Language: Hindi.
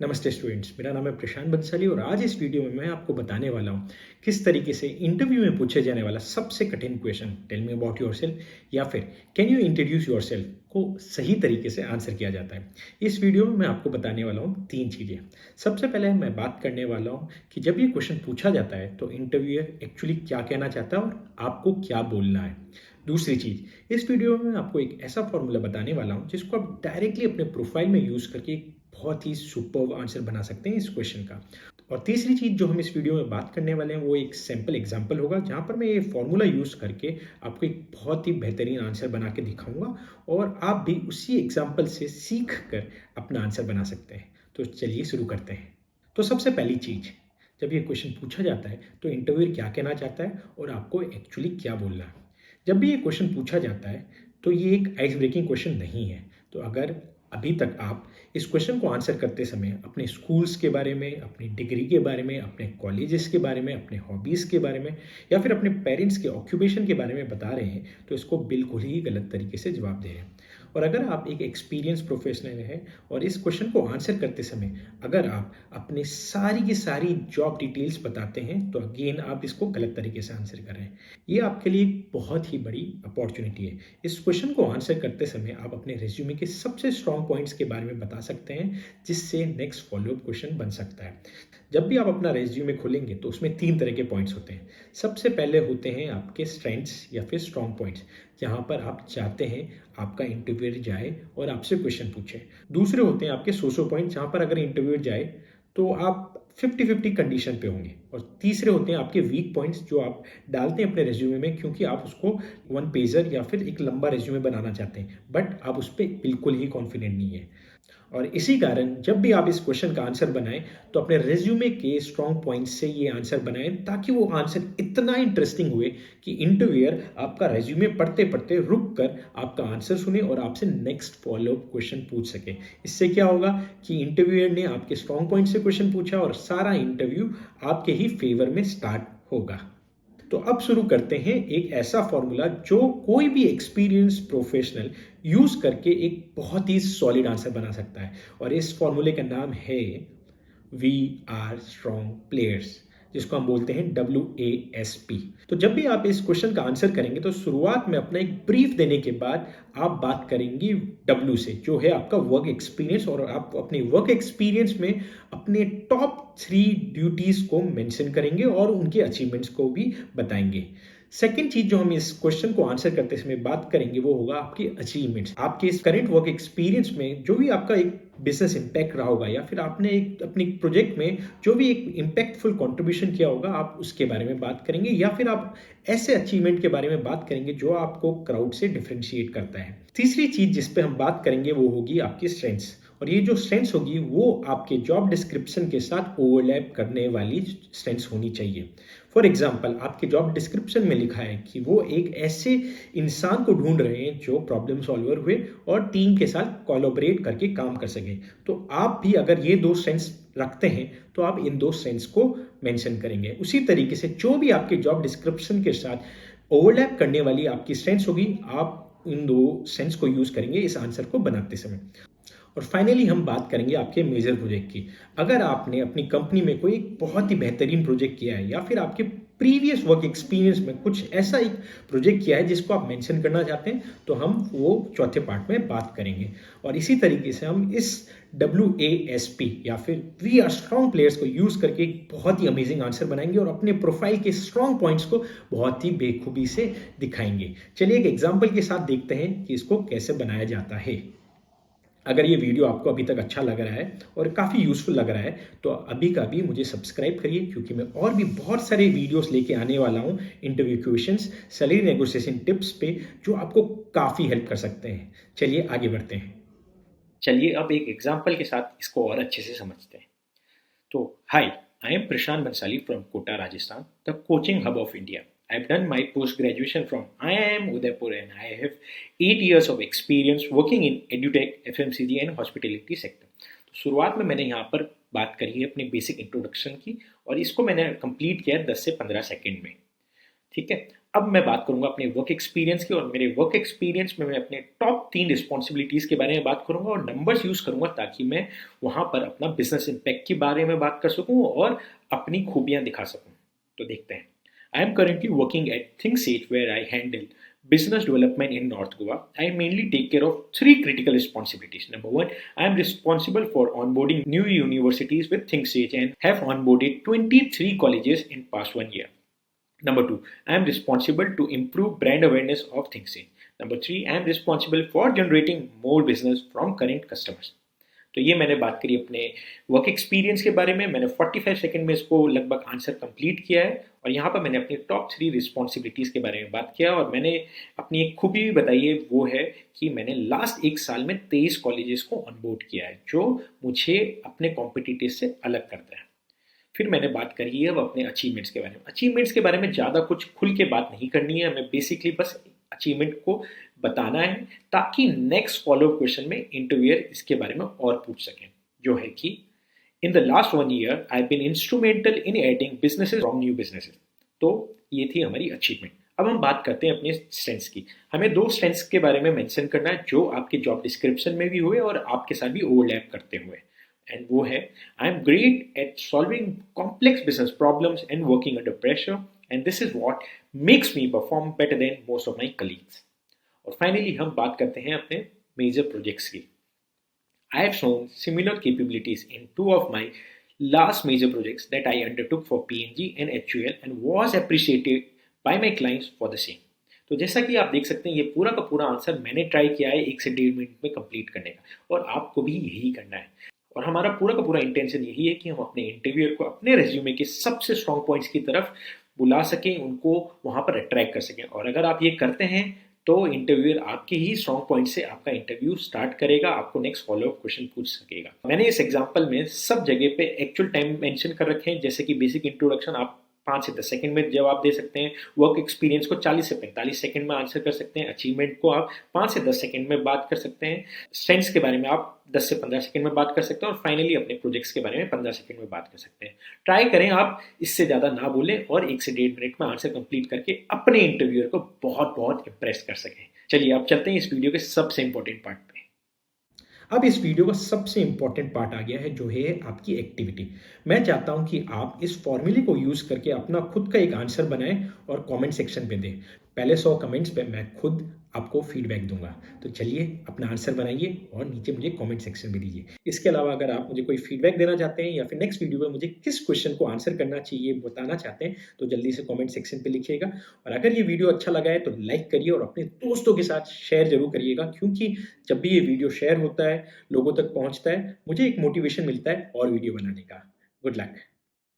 नमस्ते स्टूडेंट्स, मेरा नाम है प्रशांत बंसाली और आज इस वीडियो में मैं आपको बताने वाला हूँ किस तरीके से इंटरव्यू में पूछे जाने वाला सबसे कठिन question tell me about yourself या फिर कैन यू इंट्रोड्यूस योरसेल्फ को सही तरीके से आंसर किया जाता है। इस वीडियो में मैं आपको बताने वाला हूँ 3 चीज़ें। सबसे पहले मैं बात करने वाला हूँ कि जब ये क्वेश्चन पूछा जाता है तो इंटरव्यूअर एक्चुअली क्या कहना चाहता है और आपको क्या बोलना है। दूसरी चीज़, इस वीडियो में मैं आपको एक ऐसा फॉर्मूला बताने वाला हूँ जिसको आप डायरेक्टली अपने प्रोफाइल में यूज़ करके बहुत ही सुपर्ब आंसर बना सकते हैं इस क्वेश्चन का। और तीसरी चीज़ जो हम इस वीडियो में बात करने वाले हैं वो एक सैम्पल एग्जांपल होगा जहाँ पर मैं ये फॉर्मूला यूज़ करके आपको एक बहुत ही बेहतरीन आंसर बना के दिखाऊंगा और आप भी उसी एग्जांपल से सीख कर अपना आंसर बना सकते हैं। तो चलिए शुरू करते हैं। तो सबसे पहली चीज़, जब ये क्वेश्चन पूछा जाता है तो इंटरव्यूअर क्या कहना चाहता है और आपको एक्चुअली क्या बोलना है। जब भी ये क्वेश्चन पूछा जाता है तो ये एक आइस ब्रेकिंग क्वेश्चन नहीं है। तो अगर अभी तक आप इस क्वेश्चन को आंसर करते समय अपने स्कूल्स के बारे में, अपनी डिग्री के बारे में, अपने कॉलेजेस के बारे में, अपने हॉबीज़ के बारे में या फिर अपने पेरेंट्स के ऑक्यूपेशन के बारे में बता रहे हैं तो इसको बिल्कुल ही गलत तरीके से जवाब दे रहे हैं। और अगर आप एक एक्सपीरियंस प्रोफेशनल हैं और इस क्वेश्चन को आंसर करते समय अगर आप अपनी सारी की सारी जॉब डिटेल्स बताते हैं तो अगेन आप इसको गलत तरीके से आंसर कर रहे हैं। ये आपके लिए एक बहुत ही बड़ी अपॉर्चुनिटी है। इस क्वेश्चन को आंसर करते समय आप अपने रिज्यूमे के सबसे स्ट्रॉन्ग पॉइंट्स के बारे में बता सकते हैं जिससे नेक्स्ट फॉलोअप क्वेश्चन बन सकता है। जब भी आप अपना रिज्यूमे खोलेंगे तो उसमें 3 तरह के पॉइंट्स होते हैं। सबसे पहले होते हैं आपके स्ट्रेंथ्स या फिर स्ट्रॉन्ग पॉइंट्स, जहाँ पर आप चाहते हैं आपका इंटरव्यूअर जाए और आपसे क्वेश्चन पूछे। दूसरे होते हैं आपके सोशल पॉइंट, जहाँ पर अगर इंटरव्यूअर जाए तो आप 50-50 कंडीशन पे होंगे। और तीसरे होते हैं आपके वीक पॉइंट्स जो आप डालते हैं अपने रिज्यूमे में क्योंकि आप उसको 1 पेजर या फिर एक लंबा रिज्यूमे बनाना चाहते हैं बट आप उस पर बिल्कुल ही कॉन्फिडेंट नहीं है। और इसी कारण जब भी आप इस क्वेश्चन का आंसर बनाएं तो अपने रिज्यूमे के स्ट्रॉन्ग पॉइंट्स से ये आंसर बनाएं ताकि वो आंसर इतना इंटरेस्टिंग हुए कि इंटरव्यूअर आपका रिज्यूमे पढ़ते पढ़ते रुक कर आपका आंसर सुने और आपसे नेक्स्ट फॉलोअप क्वेश्चन पूछ सके। इससे क्या होगा कि इंटरव्यूअर ने आपके स्ट्रॉन्ग पॉइंट से क्वेश्चन पूछा और सारा इंटरव्यू आपके ही फेवर में स्टार्ट होगा। तो अब शुरू करते हैं एक ऐसा फॉर्मूला जो कोई भी एक्सपीरियंस प्रोफेशनल यूज करके एक बहुत ही सॉलिड आंसर बना सकता है। और इस फॉर्मूले का नाम है वी आर स्ट्रॉन्ग प्लेयर्स, जिसको हम बोलते हैं WASP। तो जब भी आप इस क्वेश्चन का आंसर करेंगे तो शुरुआत में अपना एक ब्रीफ देने के बाद आप बात करेंगे W से, जो है आपका वर्क एक्सपीरियंस। और आप अपने वर्क एक्सपीरियंस में अपने टॉप 3 ड्यूटीज को मेंशन करेंगे और उनके अचीवमेंट्स को भी बताएंगे। सेकेंड चीज जो हम इस क्वेश्चन को आंसर करते समय बात करेंगे वो होगा आपके अचीवमेंट्स। आपके इस करेंट वर्क एक्सपीरियंस में जो भी आपका एक बिजनेस इम्पैक्ट रहा होगा या फिर आपने एक अपनी प्रोजेक्ट में जो भी एक इम्पैक्टफुल कंट्रीब्यूशन किया होगा आप उसके बारे में बात करेंगे या फिर आप ऐसे अचीवमेंट के बारे में बात करेंगे जो आपको क्राउड से डिफरेंशिएट करता है। तीसरी चीज जिस पे हम बात करेंगे वो होगी आपकी स्ट्रेंथ्स। और ये जो स्ट्रेंथ्स होगी वो आपके जॉब डिस्क्रिप्शन के साथ ओवरलैप करने वाली स्ट्रेंथ्स होनी चाहिए। फॉर एग्जाम्पल, आपके जॉब डिस्क्रिप्शन में लिखा है कि वो एक ऐसे इंसान को ढूंढ रहे हैं जो प्रॉब्लम सॉल्वर हुए और टीम के साथ कोलैबोरेट करके काम कर सके। तो आप भी अगर ये 2 स्ट्रेंथ्स रखते हैं तो आप इन 2 स्ट्रेंथ्स को मेंशन करेंगे। उसी तरीके से जो भी आपके जॉब डिस्क्रिप्शन के साथ ओवरलैप करने वाली आपकी स्ट्रेंथ्स होगी आप इन 2 स्ट्रेंथ्स को यूज करेंगे इस आंसर को बनाते समय। और फाइनली हम बात करेंगे आपके मेजर प्रोजेक्ट की। अगर आपने अपनी कंपनी में कोई एक बहुत ही बेहतरीन प्रोजेक्ट किया है या फिर आपके प्रीवियस वर्क एक्सपीरियंस में कुछ ऐसा एक प्रोजेक्ट किया है जिसको आप मेंशन करना चाहते हैं तो हम वो चौथे पार्ट में बात करेंगे। और इसी तरीके से हम इस WASP या फिर वी आर स्ट्रॉन्ग प्लेयर्स को यूज करके एक बहुत ही अमेजिंग आंसर बनाएंगे और अपने प्रोफाइल के स्ट्रॉन्ग पॉइंट्स को बहुत ही बेखूबी से दिखाएंगे। चलिए एक एग्जाम्पल के साथ देखते हैं कि इसको कैसे बनाया जाता है। अगर ये वीडियो आपको अभी तक अच्छा लग रहा है और काफ़ी यूजफुल लग रहा है तो अभी का भी मुझे सब्सक्राइब करिए क्योंकि मैं और भी बहुत सारे वीडियोस लेके आने वाला हूँ interview questions, salary negotiation tips पे जो आपको काफ़ी हेल्प कर सकते हैं। चलिए आगे बढ़ते हैं। चलिए अब एक एग्जाम्पल के साथ इसको और अच्छे से समझते हैं। तो हाय, I am Prashant Bansali from Kota, Rajasthan, the coaching hub of India. I've done my post-graduation from IIM Udaipur and I have 8 years of experience working in EduTech, FMCG and hospitality sector. तो शुरुआत में मैंने यहाँ पर बात करी है अपने बेसिक इंट्रोडक्शन की और इसको मैंने कंप्लीट किया 10 से 15 सेकेंड में। ठीक है। अब मैं बात करूंगा अपने वर्क एक्सपीरियंस की, और मेरे वर्क एक्सपीरियंस में मैं अपने टॉप 3 रिस्पॉन्सिबिलिटीज के बारे में बात करूंगा और नंबर्स यूज करूंगा ताकि मैं वहां पर अपना बिजनेस इम्पैक्ट के बारे में बात कर सकूं और अपनी खूबियां दिखा सकूं। तो देखते हैं। I am currently working at Thinksage where I handle business development in North Goa. I mainly take care of three critical responsibilities. Number one, I am responsible for onboarding new universities with ThinkSage and have onboarded 23 colleges in past 1 year. Number two, I am responsible to improve brand awareness of ThinkSync. Number three, I am responsible for generating more business from current customers. तो ये मैंने बात करी अपने वर्क एक्सपीरियंस के बारे में। मैंने 45 सेकंड में इसको लगभग आंसर कंप्लीट किया है, और यहाँ पर मैंने अपनी टॉप 3 रिस्पॉन्सिबिलिटीज़ के बारे में बात किया, और मैंने अपनी एक खूबी भी बताई है, वो है कि मैंने लास्ट एक साल में 23 कॉलेजेस को ऑनबोर्ड किया है, जो मुझे अपने कॉम्पिटिटिव से अलग करता है। फिर मैंने बात करी है अब अपने अचीवमेंट्स के बारे में। अचीवमेंट्स के बारे में ज़्यादा कुछ खुल के बात नहीं करनी है, हमें बेसिकली बस अचीवमेंट को बताना है ताकि नेक्स्ट फॉलो क्वेश्चन में इंटरव्यूअर इसके बारे में और पूछ सकें, जो है कि in the last 1 year I been instrumental in adding businesses from new businesses. तो ये थी हमारी अचीवमेंट। अब हम बात करते हैं अपने स्ट्रेंथ्स की। हमें 2 स्ट्रेंथ्स के बारे में मेंशन करना है जो आपके जॉब डिस्क्रिप्शन में भी हुए और आपके साथ भी ओवरलैप करते हुए, एंड वो है I am great at solving complex business problems and working under pressure, and this is what makes me perform better than most of my colleagues. और फाइनली हम बात करते हैं अपने मेजर प्रोजेक्ट्स की। I have shown similar capabilities in two of my last major projects that I undertook for PNG and HUL and was appreciated by my clients for the same. तो जैसा कि आप देख सकते हैं, ये पूरा का पूरा आंसर मैंने ट्राई किया है 1 से 1.5 मिनट में कंप्लीट करने का, और आपको भी यही करना है। और हमारा पूरा का पूरा इंटेंशन यही है कि हम अपने इंटरव्यूअर को अपने रेज्यूमे के सबसे स्ट्रॉन्ग पॉइंट्स की तरफ बुला सकें, उनको वहां पर अट्रैक्ट कर सकें। और अगर आप ये करते हैं तो इंटरव्यूअर आपके ही स्ट्रॉन्ग पॉइंट से आपका इंटरव्यू स्टार्ट करेगा, आपको नेक्स्ट फॉलो अप क्वेश्चन पूछ सकेगा। मैंने इस एग्जांपल में सब जगह पे एक्चुअल टाइम मेंशन कर रखे हैं, जैसे कि बेसिक इंट्रोडक्शन आप 5 से 10 सेकंड में जवाब दे सकते हैं, वर्क एक्सपीरियंस को 40 से 45 सेकंड में आंसर कर सकते हैं, अचीवमेंट को आप 5 से 10 सेकंड में बात कर सकते हैं, स्ट्रेंथ्स के बारे में आप 10 से 15 सेकंड में बात कर सकते हैं, और फाइनली अपने प्रोजेक्ट्स के बारे में 15 सेकंड में बात कर सकते हैं। ट्राई करें आप इससे ज़्यादा ना बोलें और 1 से 1.5 मिनट में आंसर कंप्लीट करके अपने इंटरव्यूअर को बहुत बहुत इंप्रेस कर सकें। चलिए अब चलते हैं इस वीडियो के सबसे इंपॉर्टेंट पार्ट पे। अब इस वीडियो का सबसे इंपॉर्टेंट पार्ट आ गया है, जो है आपकी एक्टिविटी। मैं चाहता हूं कि आप इस फॉर्मूले को यूज करके अपना खुद का एक आंसर बनाएं और कमेंट सेक्शन पे दें। पहले 100 कमेंट्स पे मैं खुद आपको फीडबैक दूंगा। तो चलिए अपना आंसर बनाइए और नीचे मुझे कमेंट सेक्शन में दीजिए। इसके अलावा अगर आप मुझे कोई फीडबैक देना चाहते हैं या फिर नेक्स्ट वीडियो में मुझे किस क्वेश्चन को आंसर करना चाहिए बताना चाहते हैं, तो जल्दी से कमेंट सेक्शन पे लिखिएगा। और अगर ये वीडियो अच्छा लगा है तो लाइक करिए और अपने दोस्तों के साथ शेयर जरूर करिएगा, क्योंकि जब भी ये वीडियो शेयर होता है, लोगों तक पहुंचता है, मुझे एक मोटिवेशन मिलता है और वीडियो बनाने का। Good luck.